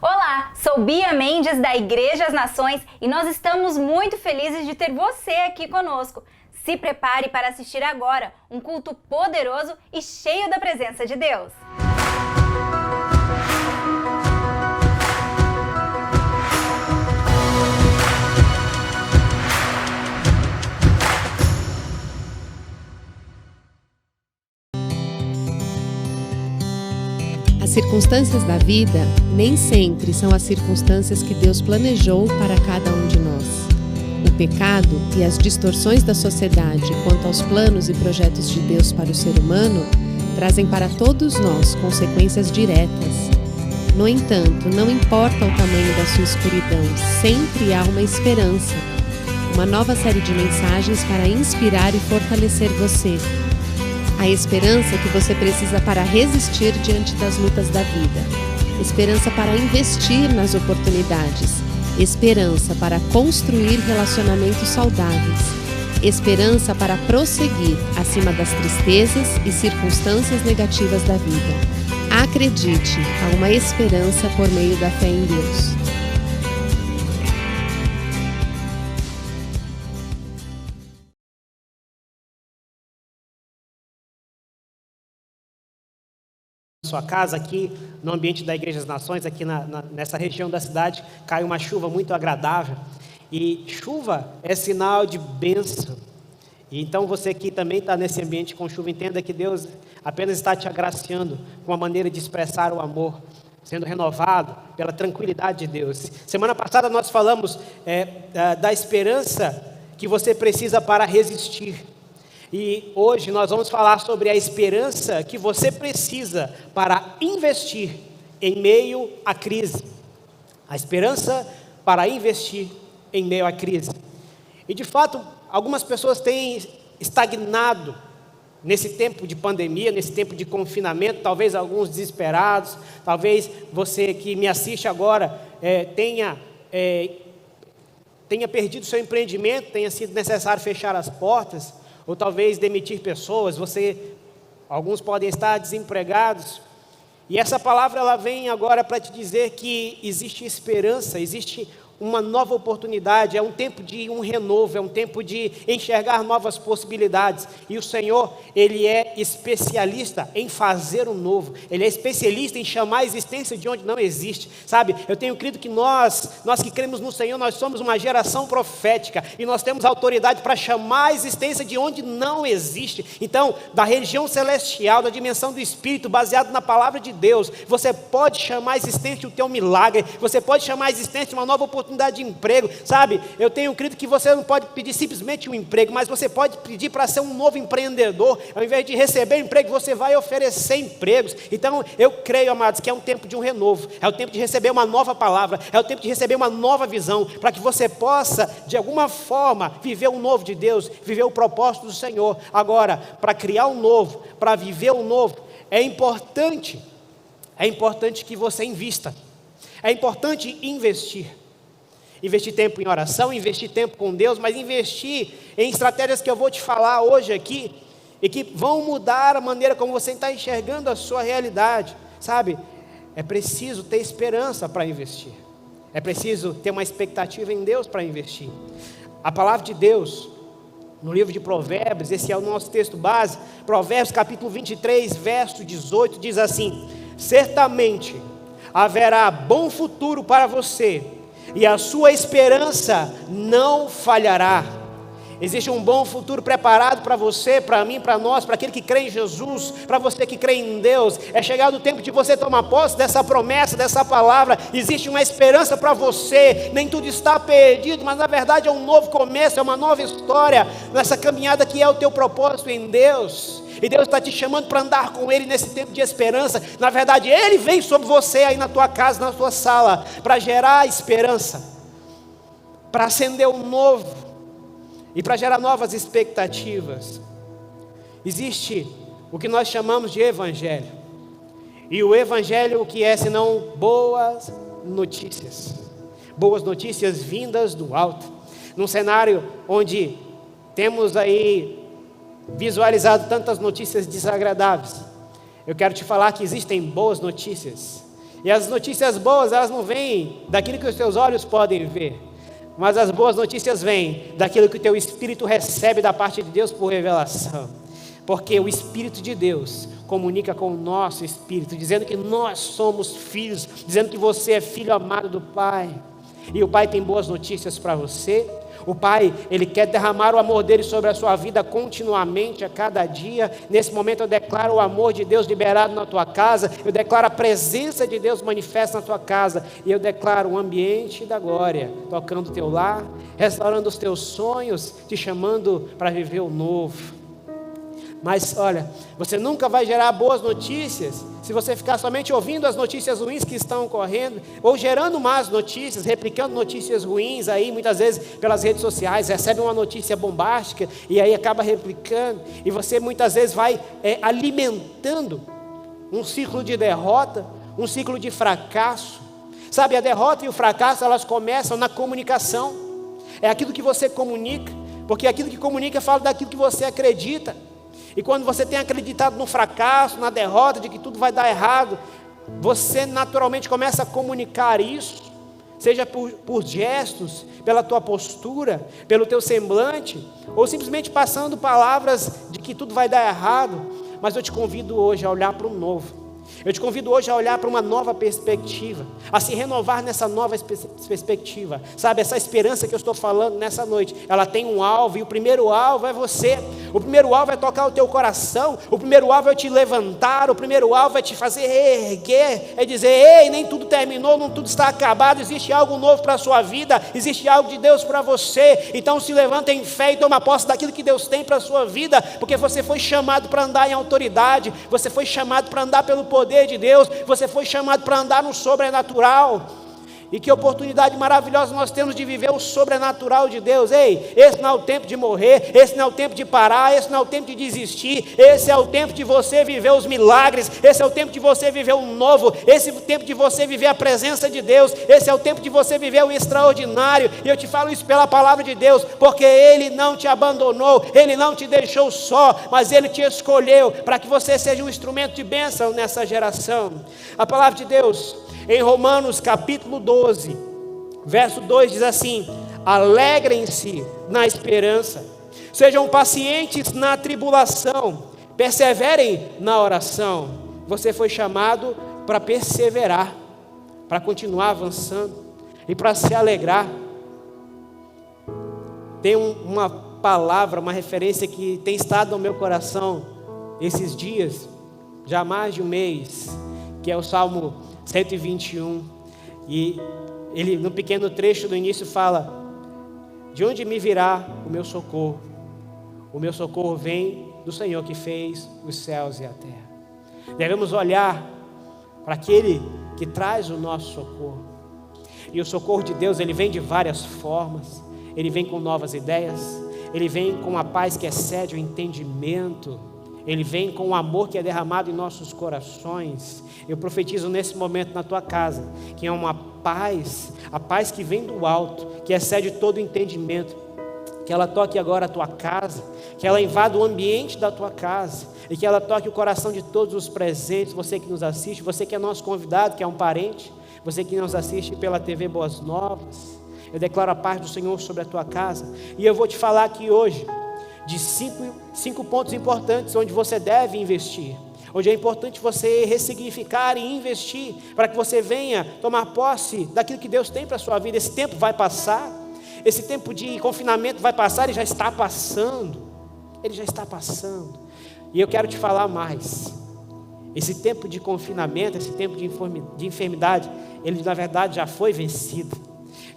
Olá, sou Bia Mendes da Igreja As Nações e nós estamos muito felizes de ter você aqui conosco. Se prepare para assistir agora um culto poderoso e cheio da presença de Deus. As circunstâncias da vida nem sempre são as circunstâncias que Deus planejou para cada um de nós. O pecado e as distorções da sociedade quanto aos planos e projetos de Deus para o ser humano trazem para todos nós consequências diretas. No entanto, não importa o tamanho da sua escuridão, sempre há uma esperança. Uma nova série de mensagens para inspirar e fortalecer você. A esperança que você precisa para resistir diante das lutas da vida. Esperança para investir nas oportunidades. Esperança para construir relacionamentos saudáveis. Esperança para prosseguir acima das tristezas e circunstâncias negativas da vida. Acredite, há uma esperança por meio da fé em Deus. Sua casa aqui no ambiente da Igreja das Nações, aqui nessa região da cidade, cai uma chuva muito agradável. E chuva é sinal de bênção. E então você que também está nesse ambiente com chuva, entenda que Deus apenas está te agraciando com uma maneira de expressar o amor, sendo renovado pela tranquilidade de Deus. Semana passada nós falamos da esperança que você precisa para resistir. E hoje nós vamos falar sobre a esperança que você precisa para investir em meio à crise. A esperança para investir em meio à crise. E de fato, algumas pessoas têm estagnado nesse tempo de pandemia, nesse tempo de confinamento, talvez alguns desesperados, talvez você que me assiste agora tenha perdido seu empreendimento, tenha sido necessário fechar as portas, ou talvez demitir pessoas, alguns podem estar desempregados, e essa palavra ela vem agora para te dizer que existe esperança, existe uma nova oportunidade, é um tempo de um renovo, é um tempo de enxergar novas possibilidades, e o Senhor, Ele é especialista em fazer o novo, Ele é especialista em chamar a existência de onde não existe, sabe, eu tenho crido que nós que cremos no Senhor, nós somos uma geração profética, e nós temos autoridade para chamar a existência de onde não existe. Então, da região celestial, da dimensão do Espírito, baseado na palavra de Deus, você pode chamar a existência o teu milagre, você pode chamar a existência uma nova oportunidade de emprego, sabe, eu tenho crido que você não pode pedir simplesmente um emprego, mas você pode pedir para ser um novo empreendedor, ao invés de receber emprego, você vai oferecer empregos. Então, eu creio, amados, que é um tempo de um renovo, é o tempo de receber uma nova palavra, é o tempo de receber uma nova visão, para que você possa, de alguma forma, viver o novo de Deus, viver o propósito do Senhor. Agora, para criar um novo, para viver o novo, é importante que você invista, é importante investir tempo em oração, investir tempo com Deus, mas investir em estratégias que eu vou te falar hoje aqui, e que vão mudar a maneira como você está enxergando a sua realidade, sabe, é preciso ter esperança para investir, é preciso ter uma expectativa em Deus para investir. A palavra de Deus, no livro de Provérbios, esse é o nosso texto base, Provérbios capítulo 23, verso 18, diz assim: certamente haverá bom futuro para você, e a sua esperança não falhará. Existe um bom futuro preparado para você, para mim, para nós, para aquele que crê em Jesus, para você que crê em Deus. É chegado o tempo de você tomar posse dessa promessa, dessa palavra. Existe uma esperança para você, nem tudo está perdido, mas na verdade é um novo começo, é uma nova história, nessa caminhada que é o teu propósito em Deus. E Deus está te chamando para andar com Ele nesse tempo de esperança. Na verdade, Ele vem sobre você aí na tua casa, na tua sala, para gerar esperança, para acender o novo e para gerar novas expectativas. Existe o que nós chamamos de evangelho. E o evangelho o que é senão boas notícias. Boas notícias vindas do alto. Num cenário onde temos aí visualizado tantas notícias desagradáveis, eu quero te falar que existem boas notícias. E as notícias boas, elas não vêm daquilo que os teus olhos podem ver, mas as boas notícias vêm daquilo que o teu espírito recebe da parte de Deus por revelação. Porque o Espírito de Deus comunica com o nosso espírito, dizendo que nós somos filhos, dizendo que você é filho amado do Pai. E o Pai tem boas notícias para você. O Pai, Ele quer derramar o amor dEle sobre a sua vida continuamente, a cada dia. Nesse momento eu declaro o amor de Deus liberado na tua casa. Eu declaro a presença de Deus manifesta na tua casa. E eu declaro um ambiente da glória, tocando o teu lar, restaurando os teus sonhos, te chamando para viver o novo. Mas olha, você nunca vai gerar boas notícias se você ficar somente ouvindo as notícias ruins que estão ocorrendo, ou gerando más notícias, replicando notícias ruins aí, muitas vezes pelas redes sociais, recebe uma notícia bombástica e aí acaba replicando, e você muitas vezes vai alimentando um ciclo de derrota, um ciclo de fracasso. Sabe, a derrota e o fracasso, elas começam na comunicação. É aquilo que você comunica, porque aquilo que comunica fala daquilo que você acredita. E quando você tem acreditado no fracasso, na derrota, de que tudo vai dar errado, você naturalmente começa a comunicar isso, seja por gestos, pela tua postura, pelo teu semblante, ou simplesmente passando palavras de que tudo vai dar errado. Mas eu te convido hoje a olhar para o novo. Eu te convido hoje a olhar para uma nova perspectiva, a se renovar nessa nova perspectiva. Sabe, essa esperança que eu estou falando nessa noite, ela tem um alvo, e o primeiro alvo é você. O primeiro alvo é tocar o teu coração, o primeiro alvo é te levantar, o primeiro alvo é te fazer erguer, é dizer: ei, nem tudo terminou, não tudo está acabado, existe algo novo para a sua vida, existe algo de Deus para você. Então se levanta em fé e toma posse daquilo que Deus tem para a sua vida, porque você foi chamado para andar em autoridade, você foi chamado para andar pelo poder de Deus, você foi chamado para andar no sobrenatural. E que oportunidade maravilhosa nós temos de viver o sobrenatural de Deus. Ei, esse não é o tempo de morrer, esse não é o tempo de parar, esse não é o tempo de desistir, esse é o tempo de você viver os milagres, esse é o tempo de você viver o novo, esse é o tempo de você viver a presença de Deus, esse é o tempo de você viver o extraordinário. E eu te falo isso pela palavra de Deus, porque Ele não te abandonou, Ele não te deixou só, mas Ele te escolheu para que você seja um instrumento de bênção nessa geração. A palavra de Deus em Romanos capítulo 12, verso 2 diz assim: alegrem-se na esperança, sejam pacientes na tribulação, perseverem na oração. Você foi chamado para perseverar, para continuar avançando e para se alegrar. Tem uma palavra, uma referência que tem estado no meu coração esses dias, já há mais de um mês, que é o Salmo 121, e ele no pequeno trecho do início fala: de onde me virá o meu socorro? O meu socorro vem do Senhor que fez os céus e a terra. Devemos olhar para aquele que traz o nosso socorro, e o socorro de Deus, ele vem de várias formas. Ele vem com novas ideias, ele vem com a paz que excede o entendimento, Ele vem com o amor que é derramado em nossos corações. Eu profetizo nesse momento na tua casa, que é uma paz, a paz que vem do alto, que excede todo entendimento, que ela toque agora a tua casa, que ela invada o ambiente da tua casa, e que ela toque o coração de todos os presentes, você que nos assiste, você que é nosso convidado, que é um parente, você que nos assiste pela TV Boas Novas. Eu declaro a paz do Senhor sobre a tua casa, e eu vou te falar aqui hoje, de cinco pontos importantes onde você deve investir, onde é importante você ressignificar e investir, para que você venha tomar posse daquilo que Deus tem para a sua vida. Esse tempo vai passar, esse tempo de confinamento vai passar, ele já está passando, e eu quero te falar mais. Esse tempo de confinamento, esse tempo de enfermidade, ele na verdade já foi vencido,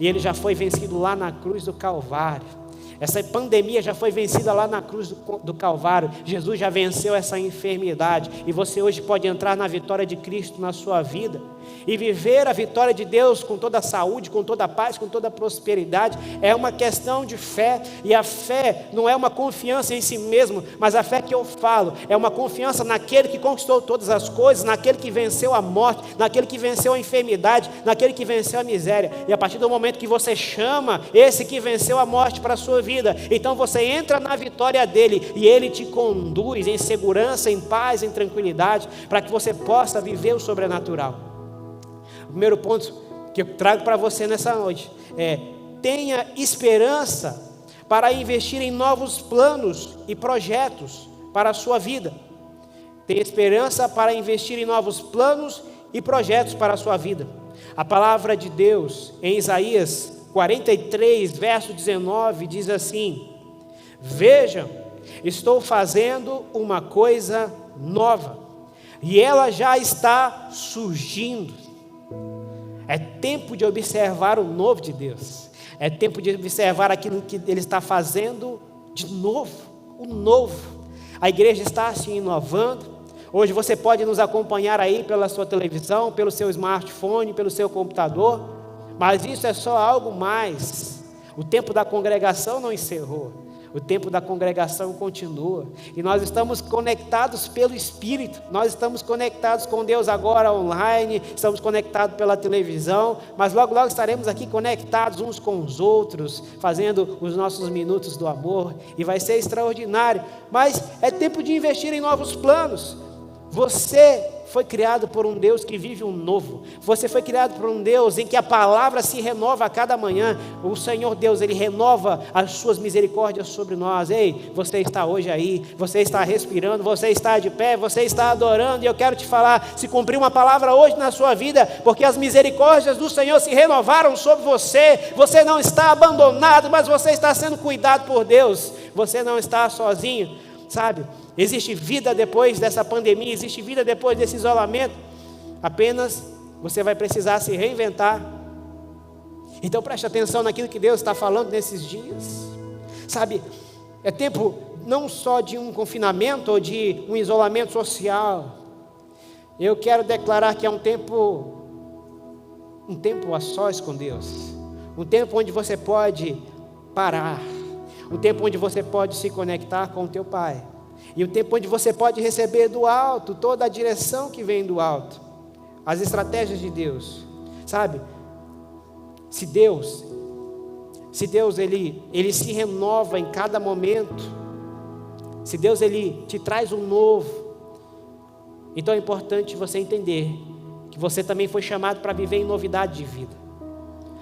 e ele já foi vencido lá na cruz do Calvário. Essa pandemia já foi vencida lá na cruz do Calvário. Jesus já venceu essa enfermidade. E você hoje pode entrar na vitória de Cristo na sua vida e viver a vitória de Deus com toda a saúde, com toda a paz, com toda a prosperidade. É uma questão de fé. E a fé não é uma confiança em si mesmo, mas a fé que eu falo é uma confiança naquele que conquistou todas as coisas, naquele que venceu a morte, naquele que venceu a enfermidade, naquele que venceu a miséria. E a partir do momento que você chama esse que venceu a morte para a sua vida, então você entra na vitória dele, e ele te conduz em segurança, em paz, em tranquilidade, para que você possa viver o sobrenatural. O primeiro ponto que eu trago para você nessa noite é: tenha esperança para investir em novos planos e projetos para a sua vida. Tenha esperança para investir em novos planos e projetos para a sua vida. A palavra de Deus em Isaías 43, verso 19, diz assim: vejam, estou fazendo uma coisa nova, e ela já está surgindo. É tempo de observar o novo de Deus. É tempo de observar aquilo que Ele está fazendo de novo, o novo. A igreja está se inovando. Hoje você pode nos acompanhar aí pela sua televisão, pelo seu smartphone, pelo seu computador, mas isso é só algo mais. O tempo da congregação não encerrou. O tempo da congregação continua, e nós estamos conectados pelo Espírito, nós estamos conectados com Deus agora online, estamos conectados pela televisão, mas logo logo estaremos aqui conectados uns com os outros, fazendo os nossos minutos do amor, e vai ser extraordinário. Mas é tempo de investir em novos planos. Você foi criado por um Deus que vive um novo. Você foi criado por um Deus em que a palavra se renova a cada manhã. O Senhor Deus, Ele renova as suas misericórdias sobre nós. Ei, você está hoje aí, você está respirando, você está de pé, você está adorando, e eu quero te falar, se cumprir uma palavra hoje na sua vida, porque as misericórdias do Senhor se renovaram sobre você. Você não está abandonado, mas você está sendo cuidado por Deus. Você não está sozinho, sabe? Existe vida depois dessa pandemia, existe vida depois desse isolamento. Apenas você vai precisar se reinventar. Então preste atenção naquilo que Deus está falando nesses dias. Sabe, é tempo não só de um confinamento ou de um isolamento social. Eu quero declarar que é um tempo a sós com Deus. Um tempo onde você pode parar. Um tempo onde você pode se conectar com o teu Pai. E o tempo onde você pode receber do alto toda a direção que vem do alto, as estratégias de Deus, sabe? Se Deus ele se renova em cada momento, se Deus ele te traz um novo, então é importante você entender que você também foi chamado para viver em novidade de vida.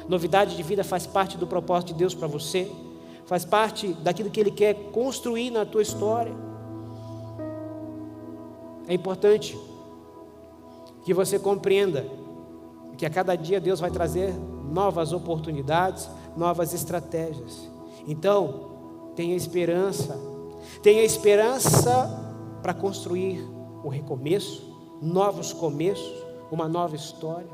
Novidade de vida faz parte do propósito de Deus para você, faz parte daquilo que Ele quer construir na tua história. É importante que você compreenda que a cada dia Deus vai trazer novas oportunidades, novas estratégias. Então, tenha esperança para construir o recomeço, novos começos, uma nova história.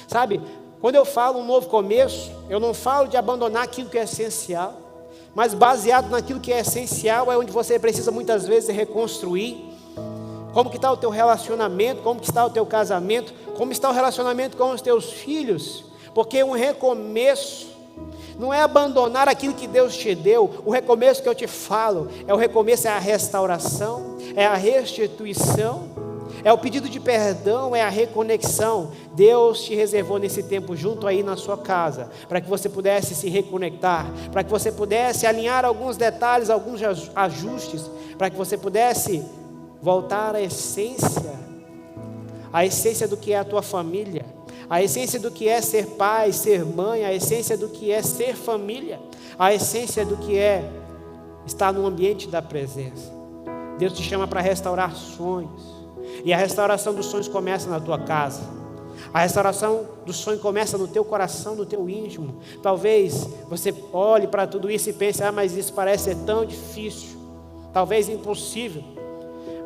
Sabe, quando eu falo um novo começo, eu não falo de abandonar aquilo que é essencial, mas baseado naquilo que é essencial é onde você precisa muitas vezes reconstruir. Como que está o teu relacionamento, como que está o teu casamento, como está o relacionamento com os teus filhos, porque um recomeço não é abandonar aquilo que Deus te deu. O recomeço que eu te falo, é a restauração, é a restituição, é o pedido de perdão, é a reconexão. Deus te reservou nesse tempo junto aí na sua casa, para que você pudesse se reconectar, para que você pudesse alinhar alguns detalhes, alguns ajustes, para que você pudesse voltar à essência do que é a tua família, a essência do que é ser pai, ser mãe, a essência do que é ser família, a essência do que é estar no ambiente da presença. Deus te chama para restaurar sonhos, e a restauração dos sonhos começa na tua casa. A restauração do sonho começa no teu coração, no teu íntimo. Talvez você olhe para tudo isso e pense, mas isso parece ser tão difícil, talvez impossível.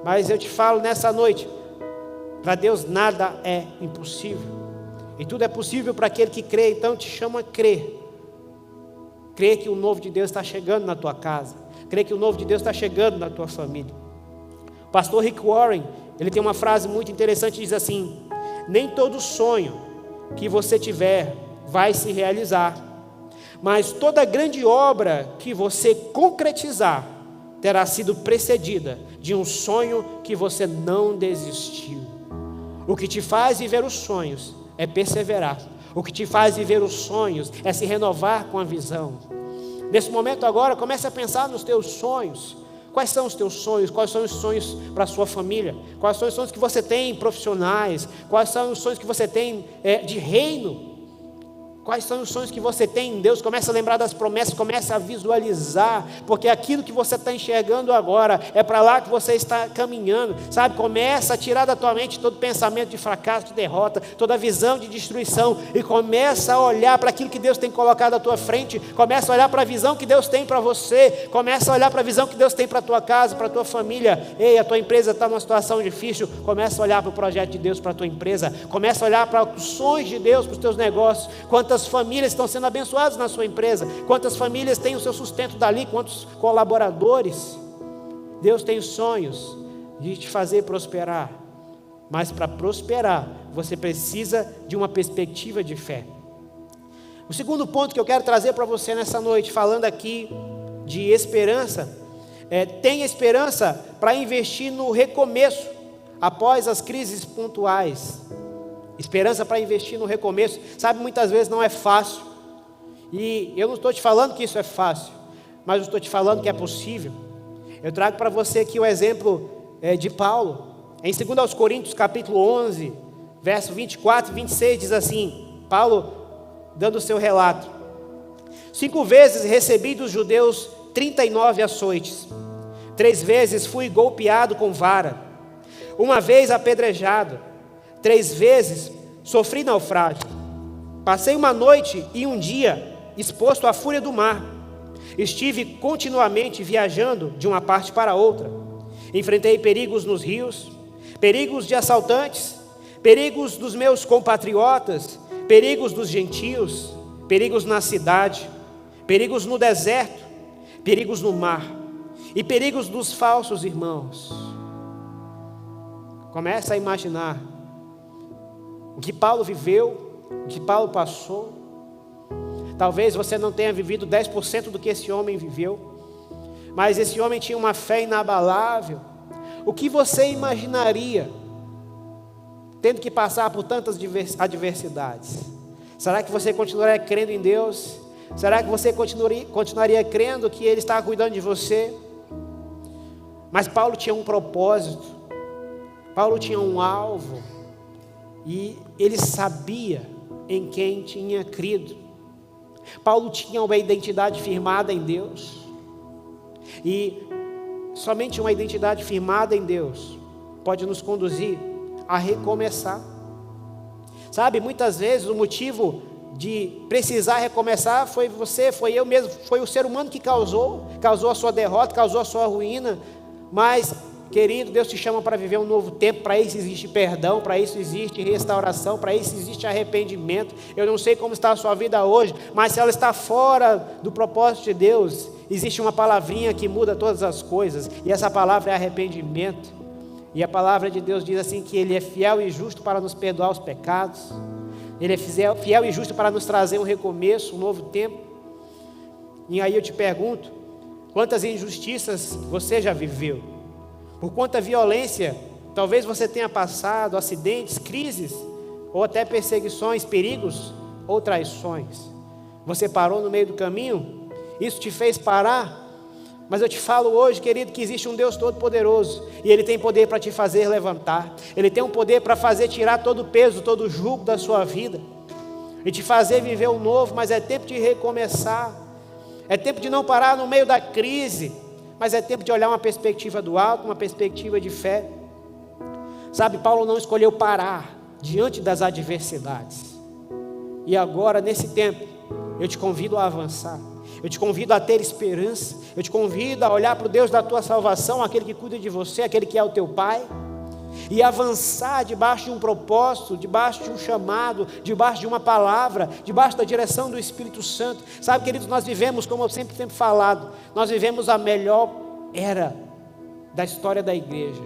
Mas eu te falo nessa noite, para Deus nada é impossível, e tudo é possível para aquele que crê. Então te chama a crer que o novo de Deus está chegando na tua casa, crê que o novo de Deus está chegando na tua família. O pastor Rick Warren, ele tem uma frase muito interessante, diz assim: nem todo sonho que você tiver vai se realizar, mas toda grande obra que você concretizar terá sido precedida de um sonho que você não desistiu. O que te faz viver os sonhos é perseverar. O que te faz viver os sonhos é se renovar com a visão. Nesse momento agora, comece a pensar nos teus sonhos. Quais são os teus sonhos? Quais são os sonhos para a sua família? Quais são os sonhos que você tem profissionais? Quais são os sonhos que você tem de reino? Quais são os sonhos que você tem em Deus? Começa a lembrar das promessas, começa a visualizar, porque aquilo que você está enxergando agora, é para lá que você está caminhando, sabe? Começa a tirar da tua mente todo pensamento de fracasso, de derrota, toda visão de destruição, e começa a olhar para aquilo que Deus tem colocado à tua frente, começa a olhar para a visão que Deus tem para você, começa a olhar para a visão que Deus tem para a tua casa, para a tua família. Ei, a tua empresa está numa situação difícil, começa a olhar para o projeto de Deus para a tua empresa, começa a olhar para os sonhos de Deus para os teus negócios. Quantas famílias estão sendo abençoadas na sua empresa? Quantas famílias têm o seu sustento dali? Quantos colaboradores? Deus tem sonhos de te fazer prosperar, mas para prosperar você precisa de uma perspectiva de fé. O segundo ponto que eu quero trazer para você nessa noite, falando aqui de esperança, tenha esperança para investir no recomeço após as crises pontuais. Esperança para investir no recomeço. Sabe, muitas vezes não é fácil. E eu não estou te falando que isso é fácil, mas eu estou te falando que é possível. Eu trago para você aqui o exemplo de Paulo. Em 2 Coríntios capítulo 11, verso 24 e 26, diz assim, Paulo dando o seu relato: 5 vezes recebi dos judeus 39 açoites. 3 vezes fui golpeado com vara. 1 vez apedrejado. 3 vezes sofri naufrágio. Passei uma noite e um dia exposto à fúria do mar. Estive continuamente viajando de uma parte para outra. Enfrentei perigos nos rios, perigos de assaltantes, perigos dos meus compatriotas, perigos dos gentios, perigos na cidade, perigos no deserto, perigos no mar e perigos dos falsos irmãos. Começa a imaginar o que Paulo viveu, o que Paulo passou. Talvez você não tenha vivido 10% do que esse homem viveu, mas esse homem tinha uma fé inabalável. O que você imaginaria tendo que passar por tantas adversidades? Será que você continuaria crendo em Deus? Será que você continuaria crendo que Ele está cuidando de você? Mas Paulo tinha um propósito, Paulo tinha um alvo, e ele sabia em quem tinha crido. Paulo tinha uma identidade firmada em Deus, e somente uma identidade firmada em Deus pode nos conduzir a recomeçar. Sabe, muitas vezes o motivo de precisar recomeçar foi você, foi eu mesmo, foi o ser humano que causou a sua derrota, causou a sua ruína. Mas, querido, Deus te chama para viver um novo tempo. Para isso existe perdão, para isso existe restauração, para isso existe arrependimento. Eu não sei como está a sua vida hoje, mas se ela está fora do propósito de Deus, existe uma palavrinha que muda todas as coisas, e essa palavra é arrependimento. E a palavra de Deus diz assim, que Ele é fiel e justo para nos perdoar os pecados, Ele é fiel e justo para nos trazer um recomeço, um novo tempo. E aí eu te pergunto, quantas injustiças você já viveu? Por quanta violência talvez você tenha passado, acidentes, crises, ou até perseguições, perigos ou traições. Você parou no meio do caminho? Isso te fez parar? Mas eu te falo hoje, querido, que existe um Deus todo-poderoso, e Ele tem poder para te fazer levantar. Ele tem um poder para fazer tirar todo o peso, todo o jugo da sua vida, e te fazer viver o novo. Mas é tempo de recomeçar, é tempo de não parar no meio da crise, mas é tempo de olhar uma perspectiva do alto, uma perspectiva de fé. Sabe, Paulo não escolheu parar diante das adversidades. E agora, nesse tempo, eu te convido a avançar. Eu te convido a ter esperança. Eu te convido a olhar para o Deus da tua salvação, aquele que cuida de você, aquele que é o teu Pai, e avançar debaixo de um propósito, debaixo de um chamado, debaixo de uma palavra, debaixo da direção do Espírito Santo. Sabe, queridos, nós vivemos, como eu sempre tenho falado, nós vivemos a melhor era da história da igreja,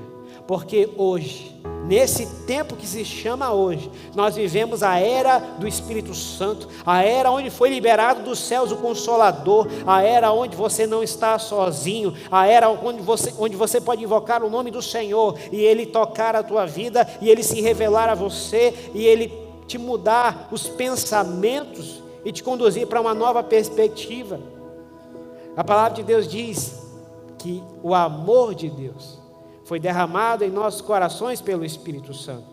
porque hoje, nesse tempo que se chama hoje, nós vivemos a era do Espírito Santo, a era onde foi liberado dos céus o Consolador, a era onde você não está sozinho, a era onde você pode invocar o nome do Senhor, e Ele tocar a tua vida, e Ele se revelar a você, e Ele te mudar os pensamentos, e te conduzir para uma nova perspectiva. A palavra de Deus diz que o amor de Deus foi derramado em nossos corações pelo Espírito Santo.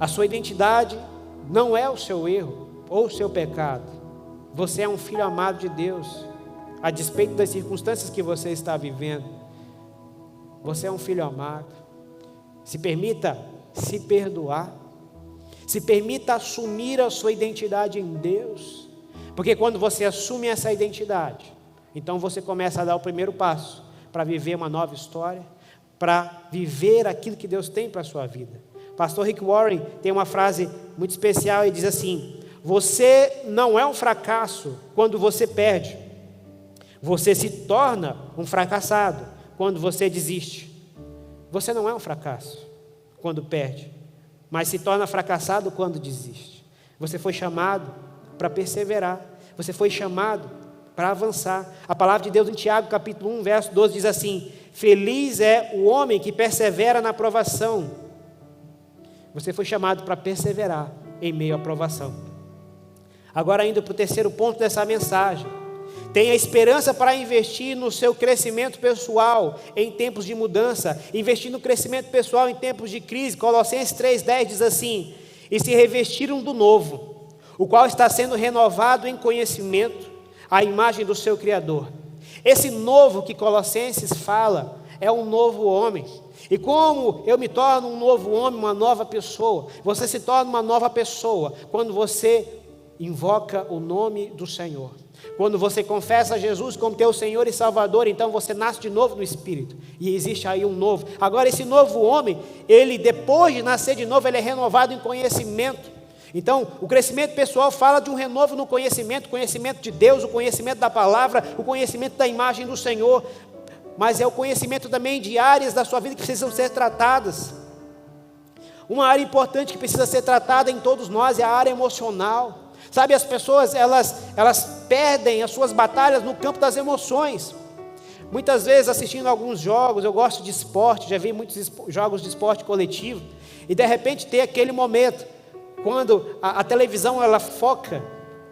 A sua identidade não é o seu erro ou o seu pecado. Você é um filho amado de Deus, a despeito das circunstâncias que você está vivendo. Você é um filho amado. Se permita se perdoar. Se permita assumir a sua identidade em Deus. Porque quando você assume essa identidade, então você começa a dar o primeiro passo para viver uma nova história, para viver aquilo que Deus tem para a sua vida. Pastor Rick Warren tem uma frase muito especial e diz assim: você não é um fracasso quando você perde. Você se torna um fracassado quando você desiste. Você não é um fracasso quando perde, mas se torna fracassado quando desiste. Você foi chamado para perseverar. Você foi chamado para avançar. A palavra de Deus em Tiago, capítulo 1, verso 12, diz assim: feliz é o homem que persevera na provação. Você foi chamado para perseverar em meio à provação. Agora, indo para o terceiro ponto dessa mensagem. Tenha esperança para investir no seu crescimento pessoal em tempos de mudança. Investir no crescimento pessoal em tempos de crise. Colossenses 3,10 diz assim: e se revestiram do novo, o qual está sendo renovado em conhecimento, à imagem do seu Criador. Esse novo que Colossenses fala é um novo homem. E como eu me torno um novo homem, uma nova pessoa? Você se torna uma nova pessoa quando você invoca o nome do Senhor. Quando você confessa Jesus como teu Senhor e Salvador, então você nasce de novo no Espírito. E existe aí um novo. Agora esse novo homem, ele depois de nascer de novo, ele é renovado em conhecimento. Então o crescimento pessoal fala de um renovo no conhecimento. O conhecimento de Deus, o conhecimento da palavra, o conhecimento da imagem do Senhor. Mas é o conhecimento também de áreas da sua vida que precisam ser tratadas. Uma área importante que precisa ser tratada em todos nós é a área emocional. Sabe, as pessoas, elas perdem as suas batalhas no campo das emoções. Muitas vezes assistindo alguns jogos, eu gosto de esporte, já vi muitos jogos de esporte coletivo, e de repente tem aquele momento, quando a televisão ela foca,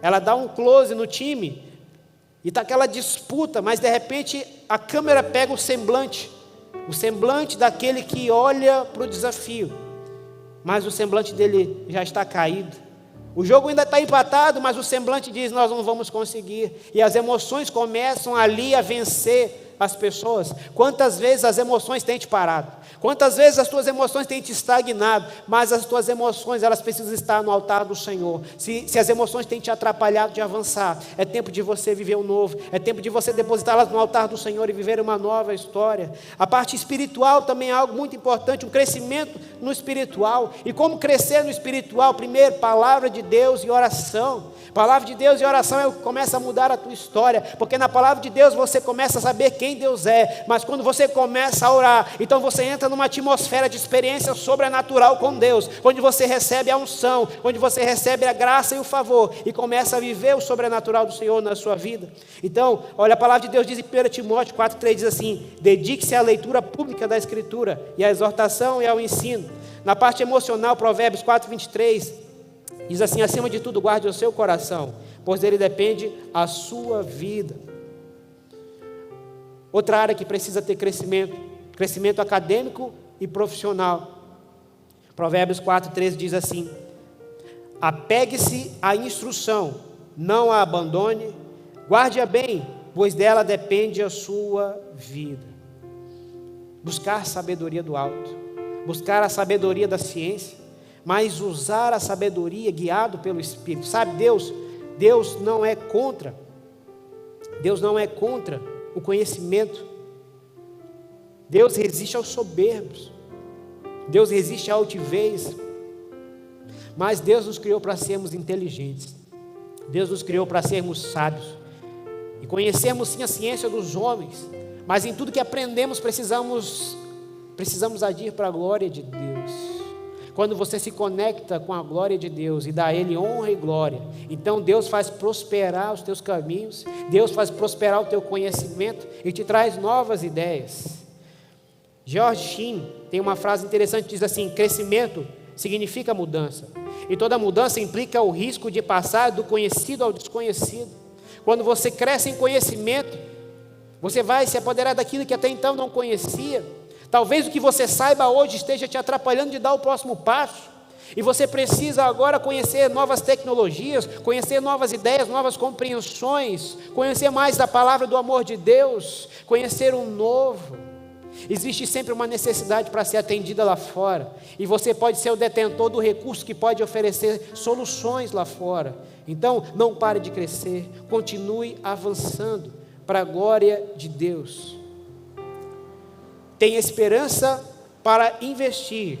ela dá um close no time, e está aquela disputa, mas de repente a câmera pega o semblante daquele que olha para o desafio, mas o semblante dele já está caído. O jogo ainda está empatado, mas o semblante diz: nós não vamos conseguir. E as emoções começam ali a vencer as pessoas. Quantas vezes as emoções têm te parado? Quantas vezes as tuas emoções têm te estagnado? Mas as tuas emoções, elas precisam estar no altar do Senhor. Se as emoções têm te atrapalhado de avançar, é tempo de você viver um novo. É tempo de você depositá-las no altar do Senhor e viver uma nova história. A parte espiritual também é algo muito importante, um crescimento no espiritual. E como crescer no espiritual? Primeiro, palavra de Deus e oração. Palavra de Deus e oração é o que começa a mudar a tua história, porque na palavra de Deus você começa a saber quem Deus é, mas quando você começa a orar, então você entra numa atmosfera de experiência sobrenatural com Deus, onde você recebe a unção, onde você recebe a graça e o favor, e começa a viver o sobrenatural do Senhor na sua vida. Então, olha, a palavra de Deus diz em 1 Timóteo 4,3, diz assim: dedique-se à leitura pública da Escritura, e à exortação e ao ensino. Na parte emocional, Provérbios 4,23, diz assim: acima de tudo guarde o seu coração, pois dele depende a sua vida. Outra área que precisa ter crescimento acadêmico e profissional. Provérbios 4,13 diz assim: apegue-se à instrução, não a abandone, guarde-a bem, pois dela depende a sua vida. Buscar sabedoria do alto, buscar a sabedoria da ciência, mas usar a sabedoria guiado pelo Espírito. Sabe, Deus não é contra o conhecimento. Deus resiste aos soberbos, Deus resiste à altivez, mas Deus nos criou para sermos inteligentes, Deus nos criou para sermos sábios, e conhecermos sim a ciência dos homens, mas em tudo que aprendemos precisamos agir para a glória de Deus. Quando você se conecta com a glória de Deus e dá a Ele honra e glória, então Deus faz prosperar os teus caminhos, Deus faz prosperar o teu conhecimento e te traz novas ideias. George Sheen tem uma frase interessante que diz assim: crescimento significa mudança, e toda mudança implica o risco de passar do conhecido ao desconhecido. Quando você cresce em conhecimento, Você vai se apoderar daquilo que até então não conhecia. Talvez o que você saiba hoje esteja te atrapalhando de dar o próximo passo. E você precisa agora conhecer novas tecnologias, conhecer novas ideias, novas compreensões, conhecer mais da palavra do amor de Deus, conhecer o novo. Existe sempre uma necessidade para ser atendida lá fora. E você pode ser o detentor do recurso que pode oferecer soluções lá fora. Então, não pare de crescer, continue avançando para a glória de Deus. Tem esperança para investir.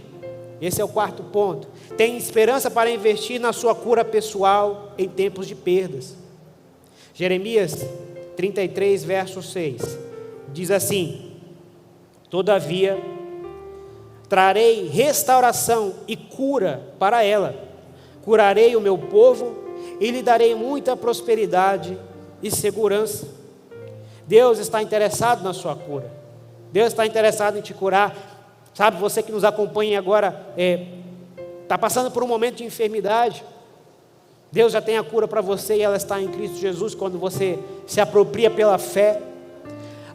Esse é o quarto ponto. Tem esperança para investir na sua cura pessoal em tempos de perdas. Jeremias 33, verso 6, diz assim: todavia, trarei restauração e cura para ela. Curarei o meu povo e lhe darei muita prosperidade e segurança. Deus está interessado na sua cura. Deus está interessado em te curar. Sabe, você que nos acompanha agora, está passando por um momento de enfermidade. Deus já tem a cura para você e ela está em Cristo Jesus quando você se apropria pela fé.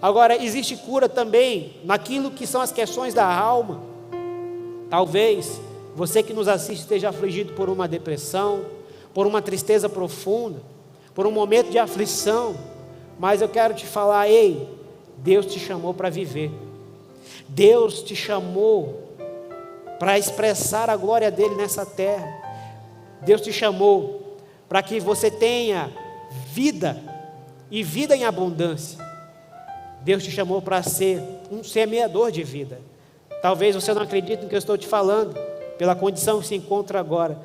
Agora, existe cura também naquilo que são as questões da alma. Talvez você que nos assiste esteja afligido por uma depressão, por uma tristeza profunda, por um momento de aflição. Mas eu quero te falar, ei, Deus te chamou para viver. Deus te chamou para expressar a glória dele nessa terra. Deus te chamou para que você tenha vida e vida em abundância. Deus te chamou para ser um semeador de vida. Talvez você não acredite no que eu estou te falando, pela condição que se encontra agora,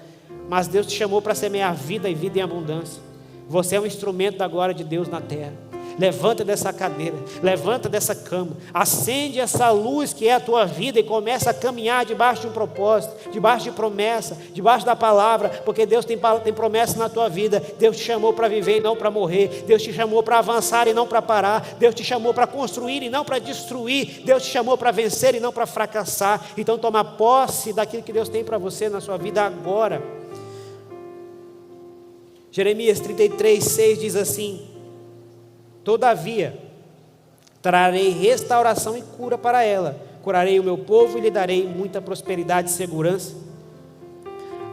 mas Deus te chamou para semear vida e vida em abundância. Você é um instrumento da glória de Deus na terra. Levanta dessa cadeira, levanta dessa cama, acende essa luz que é a tua vida e começa a caminhar debaixo de um propósito, debaixo de promessa, debaixo da palavra, porque Deus tem promessa na tua vida. Deus te chamou para viver e não para morrer. Deus te chamou para avançar e não para parar. Deus te chamou para construir e não para destruir. Deus te chamou para vencer e não para fracassar. Então toma posse daquilo que Deus tem para você na sua vida agora. Jeremias 33, 6 diz assim: todavia, trarei restauração e cura para ela. Curarei o meu povo e lhe darei muita prosperidade e segurança.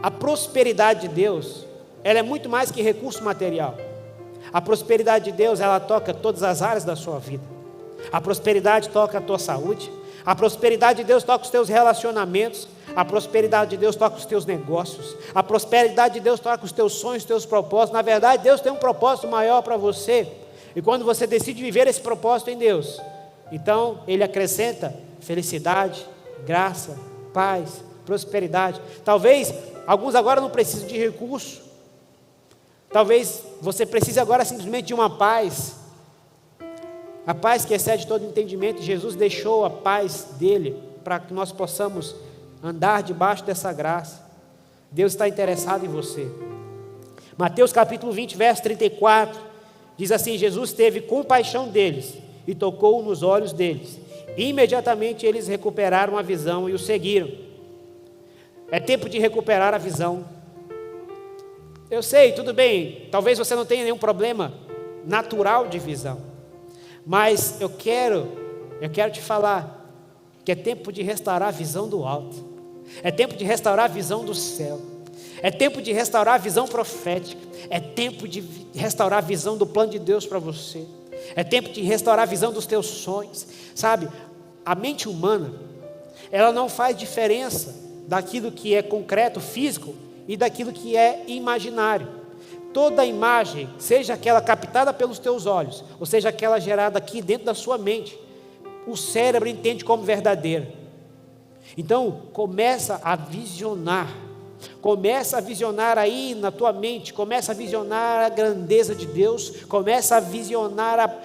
A prosperidade de Deus, ela é muito mais que recurso material. A prosperidade de Deus, ela toca todas as áreas da sua vida. A prosperidade toca a tua saúde. A prosperidade de Deus toca os teus relacionamentos. A prosperidade de Deus toca os teus negócios. A prosperidade de Deus toca os teus sonhos, os teus propósitos. Na verdade, Deus tem um propósito maior para você. E quando você decide viver esse propósito em Deus, então Ele acrescenta felicidade, graça, paz, prosperidade. Talvez alguns agora não precisem de recurso. Talvez você precise agora simplesmente de uma paz. A paz que excede todo entendimento. Jesus deixou a paz dele para que nós possamos andar debaixo dessa graça. Deus está interessado em você. Mateus capítulo 20, verso 34. Diz assim: Jesus teve compaixão deles e tocou nos olhos deles. Imediatamente eles recuperaram a visão e o seguiram. É tempo de recuperar a visão. Eu sei, tudo bem, talvez você não tenha nenhum problema natural de visão, mas eu quero te falar que é tempo de restaurar a visão do alto. É tempo de restaurar a visão do céu. É tempo de restaurar a visão profética. É tempo de restaurar a visão do plano de Deus para você. É tempo de restaurar a visão dos teus sonhos. Sabe, a mente humana, ela não faz diferença daquilo que é concreto, físico, e daquilo que é imaginário. Toda imagem, seja aquela captada pelos teus olhos, ou seja aquela gerada aqui dentro da sua mente, o cérebro entende como verdadeira. Então, começa a visionar. Começa a visionar aí na tua mente, começa a visionar a grandeza de Deus, começa a visionar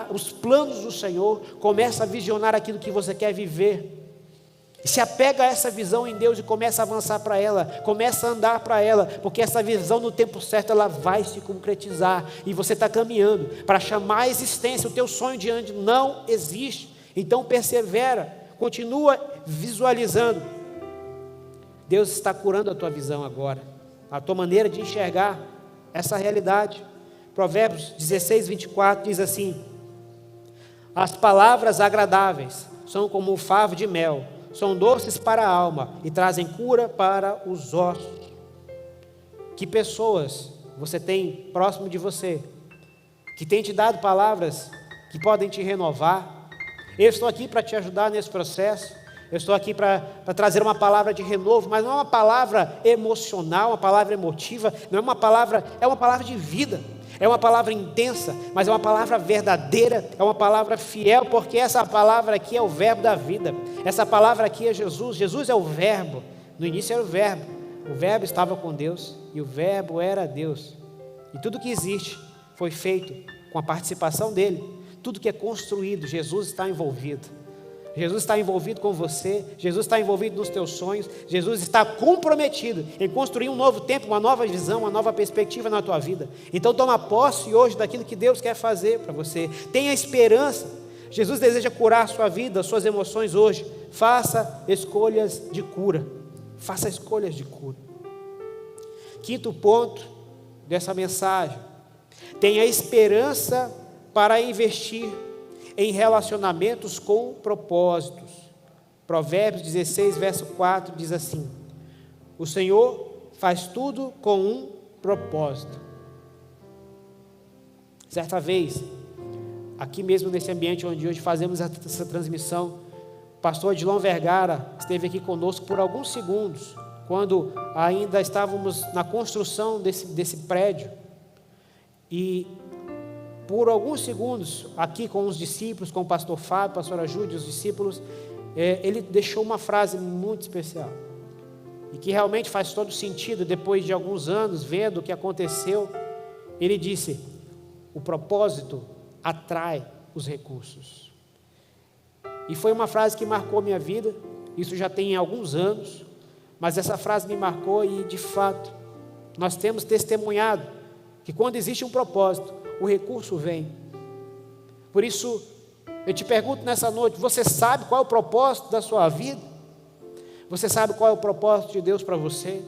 os planos do Senhor, começa a visionar aquilo que você quer viver. E se apega a essa visão em Deus e começa a avançar para ela, começa a andar para ela, porque essa visão no tempo certo ela vai se concretizar e você está caminhando para chamar a existência. O teu sonho diante não existe, então persevera, continua visualizando. Deus está curando a tua visão agora, a tua maneira de enxergar essa realidade. Provérbios 16, 24 diz assim: As palavras agradáveis são como um favo de mel, são doces para a alma e trazem cura para os ossos. Que pessoas você tem próximo de você, que tem te dado palavras que podem te renovar? Eu estou aqui para te ajudar nesse processo. Eu estou aqui para trazer uma palavra de renovo, mas não é uma palavra emocional, uma palavra emotiva, não é uma palavra de vida. É uma palavra intensa, mas é uma palavra verdadeira, é uma palavra fiel, porque essa palavra aqui é o verbo da vida. Essa palavra aqui é Jesus. Jesus é o verbo. No início era o verbo estava com Deus e o verbo era Deus. E tudo que existe foi feito com a participação dele. Tudo que é construído, Jesus está envolvido. Jesus está envolvido com você, Jesus está envolvido nos teus sonhos, Jesus está comprometido em construir um novo tempo, uma nova visão, uma nova perspectiva na tua vida. Então toma posse hoje daquilo que Deus quer fazer para você. Tenha esperança. Jesus deseja curar a sua vida, as suas emoções hoje. Faça escolhas de cura. Faça escolhas de cura. Quinto ponto dessa mensagem: tenha esperança para investir em relacionamentos com propósitos. Provérbios 16, verso 4 diz assim: o Senhor faz tudo com um propósito. Certa vez, aqui mesmo nesse ambiente onde hoje fazemos essa transmissão, o pastor Edilon Vergara esteve aqui conosco por alguns segundos, quando ainda estávamos na construção desse prédio, e por alguns segundos, aqui com os discípulos, com o pastor Fábio, a pastora Júlia, os discípulos, ele deixou uma frase muito especial, e que realmente faz todo sentido depois de alguns anos, vendo o que aconteceu. Ele disse: o propósito atrai os recursos. E foi uma frase que marcou minha vida, isso já tem alguns anos, mas essa frase me marcou e, de fato, nós temos testemunhado que quando existe um propósito, o recurso vem. Por isso, eu te pergunto nessa noite: você sabe qual é o propósito da sua vida? Você sabe qual é o propósito de Deus para você?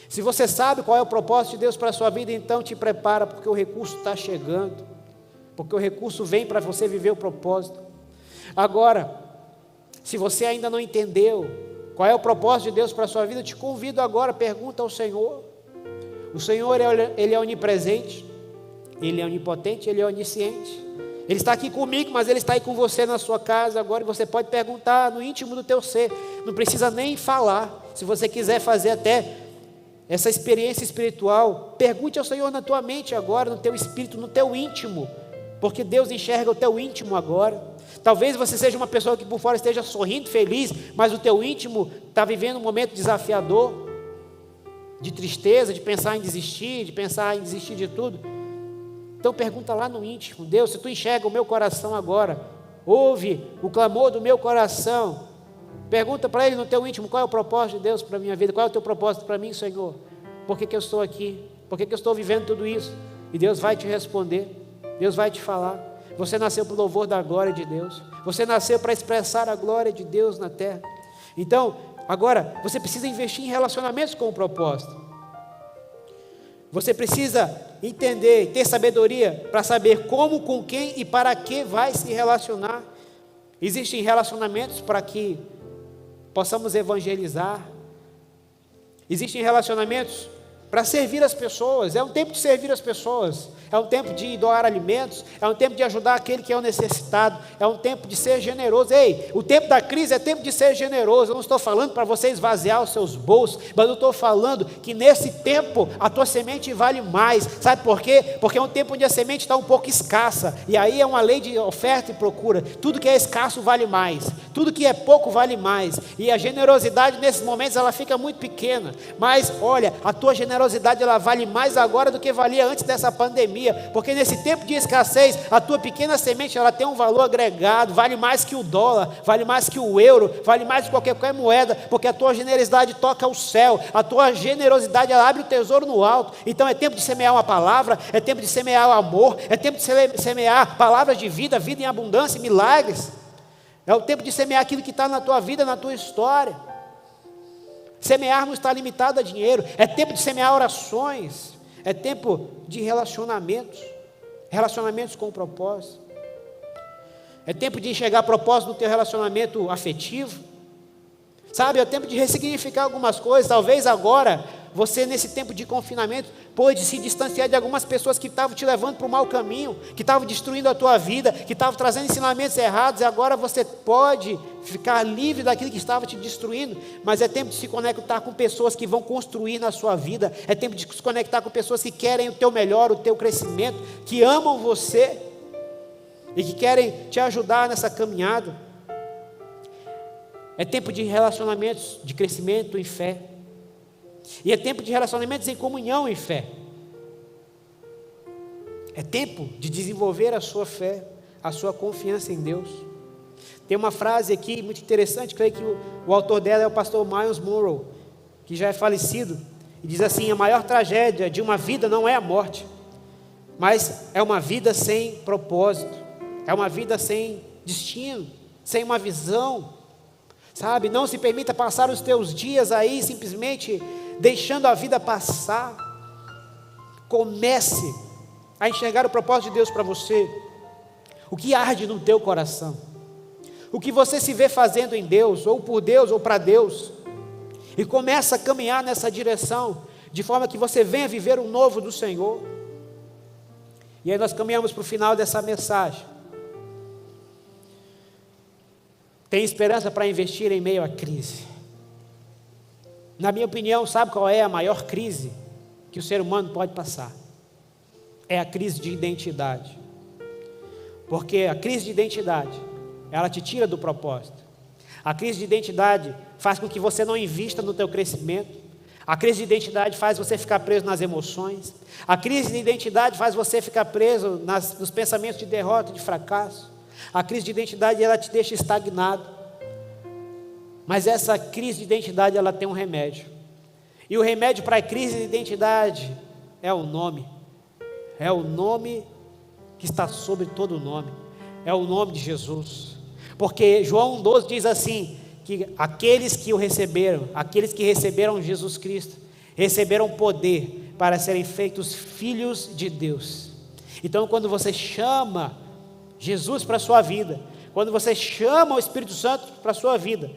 Se você sabe qual é o propósito de Deus para a sua vida, então te prepara, porque o recurso está chegando, porque o recurso vem para você viver o propósito. Agora, se você ainda não entendeu qual é o propósito de Deus para a sua vida, eu te convido agora, pergunta ao Senhor. O Senhor, Ele é onipresente, Ele é onipotente, Ele é onisciente. Ele está aqui comigo, mas Ele está aí com você na sua casa agora, e você pode perguntar no íntimo do teu ser, não precisa nem falar. Se você quiser fazer até essa experiência espiritual, pergunte ao Senhor na tua mente agora, no teu espírito, no teu íntimo, porque Deus enxerga o teu íntimo agora. Talvez você seja uma pessoa que por fora esteja sorrindo, feliz, mas o teu íntimo está vivendo um momento desafiador, de tristeza, de pensar em desistir de tudo. Então pergunta lá no íntimo: Deus, se tu enxerga o meu coração agora, ouve o clamor do meu coração, pergunta para Ele no teu íntimo: qual é o propósito de Deus para a minha vida? Qual é o teu propósito para mim, Senhor? Por que eu estou aqui? Por que eu estou vivendo tudo isso? E Deus vai te responder, Deus vai te falar. Você nasceu para o louvor da glória de Deus, você nasceu para expressar a glória de Deus na terra. Então, agora, você precisa investir em relacionamentos com o propósito. Você precisa entender, ter sabedoria para saber como, com quem e para que vai se relacionar. Existem relacionamentos para que possamos evangelizar. Existem relacionamentos para servir as pessoas. É um tempo de servir as pessoas. É um tempo de doar alimentos. É um tempo de ajudar aquele que é o necessitado. É um tempo de ser generoso. Ei, o tempo da crise é tempo de ser generoso. Eu não estou falando para você esvaziar os seus bolsos, mas eu estou falando que nesse tempo a tua semente vale mais. Sabe por quê? Porque é um tempo onde a semente está um pouco escassa. E aí é uma lei de oferta e procura. Tudo que é escasso vale mais. Tudo que é pouco vale mais. E a generosidade nesses momentos ela fica muito pequena. Mas olha, a tua generosidade ela vale mais agora do que valia antes dessa pandemia. Porque nesse tempo de escassez, a tua pequena semente ela tem um valor agregado, vale mais que o dólar, vale mais que o euro, vale mais que qualquer moeda, porque a tua generosidade toca o céu, a tua generosidade ela abre o tesouro no alto. Então é tempo de semear uma palavra, é tempo de semear o amor, é tempo de semear palavras de vida, vida em abundância, milagres. É o tempo de semear aquilo que está na tua vida, na tua história. Semear não está limitado a dinheiro, é tempo de semear orações, é tempo de relacionamentos com propósito. É tempo de enxergar propósito no teu relacionamento afetivo. Sabe, é tempo de ressignificar algumas coisas. Talvez agora, você nesse tempo de confinamento, pôde se distanciar de algumas pessoas que estavam te levando para o mau caminho, que estavam destruindo a tua vida, que estavam trazendo ensinamentos errados, e agora você pode ficar livre daquilo que estava te destruindo. Mas é tempo de se conectar com pessoas que vão construir na sua vida. É tempo de se conectar com pessoas que querem o teu melhor, o teu crescimento, que amam você e que querem te ajudar nessa caminhada. É tempo de relacionamentos de crescimento em fé. E é tempo de relacionamentos em comunhão em fé. É tempo de desenvolver a sua fé, a sua confiança em Deus. Tem uma frase aqui muito interessante, creio que o autor dela é o pastor Myles Munroe, que já é falecido, e diz assim: a maior tragédia de uma vida não é a morte, mas é uma vida sem propósito, é uma vida sem destino, sem uma visão. Sabe, não se permita passar os teus dias aí simplesmente deixando a vida passar. Comece a enxergar o propósito de Deus para você. O que arde no teu coração, o que você se vê fazendo em Deus, ou por Deus, ou para Deus, e começa a caminhar nessa direção, de forma que você venha viver o novo do Senhor. E aí nós caminhamos para o final dessa mensagem. Tem esperança para investir em meio à crise. Na minha opinião, sabe qual é a maior crise que o ser humano pode passar? É a crise de identidade. Porque a crise de identidade, ela te tira do propósito. A crise de identidade faz com que você não invista no teu crescimento. A crise de identidade faz você ficar preso nas emoções. A crise de identidade faz você ficar preso nos pensamentos de derrota, de fracasso. A crise de identidade, ela te deixa estagnado. Mas essa crise de identidade, ela tem um remédio. E o remédio para a crise de identidade é o nome. É o nome que está sobre todo o nome. É o nome de Jesus. Porque João 1,12 diz assim, que aqueles que o receberam, aqueles que receberam Jesus Cristo, receberam poder para serem feitos filhos de Deus. Então, quando você chama Jesus para a sua vida, quando você chama o Espírito Santo para a sua vida,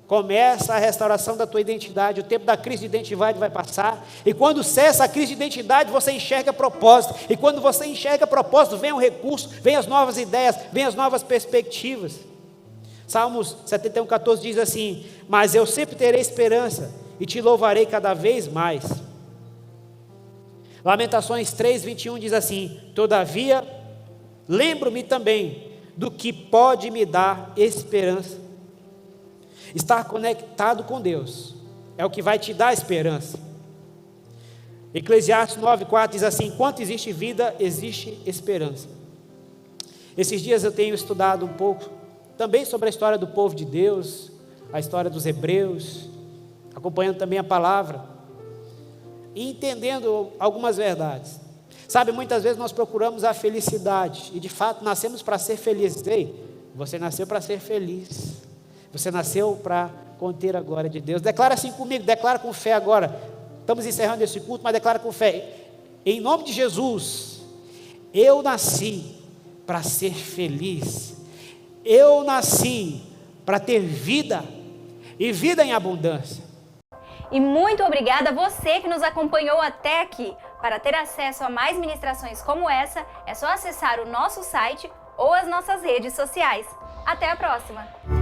começa a restauração da tua identidade. O tempo da crise de identidade vai passar, e quando cessa a crise de identidade, você enxerga propósito, e quando você enxerga propósito, vem o recurso, vem as novas ideias, vem as novas perspectivas. Salmos 71,14 diz assim: mas eu sempre terei esperança, e te louvarei cada vez mais. Lamentações 3,21 diz assim: todavia, lembro-me também do que pode me dar esperança. Estar conectado com Deus é o que vai te dar esperança. Eclesiastes 9,4 diz assim: enquanto existe vida, existe esperança. Esses dias eu tenho estudado um pouco também sobre a história do povo de Deus, a história dos hebreus, acompanhando também a palavra e entendendo algumas verdades. Sabe, muitas vezes nós procuramos a felicidade, e de fato nascemos para ser felizes. Ei, você nasceu para ser feliz, você nasceu para conter a glória de Deus. Declara assim comigo, declara com fé agora. Estamos encerrando esse culto, mas declara com fé: em nome de Jesus, eu nasci para ser feliz, eu nasci para ter vida, e vida em abundância. E muito obrigada a você que nos acompanhou até aqui. Para ter acesso a mais ministrações como essa, é só acessar o nosso site ou as nossas redes sociais. Até a próxima!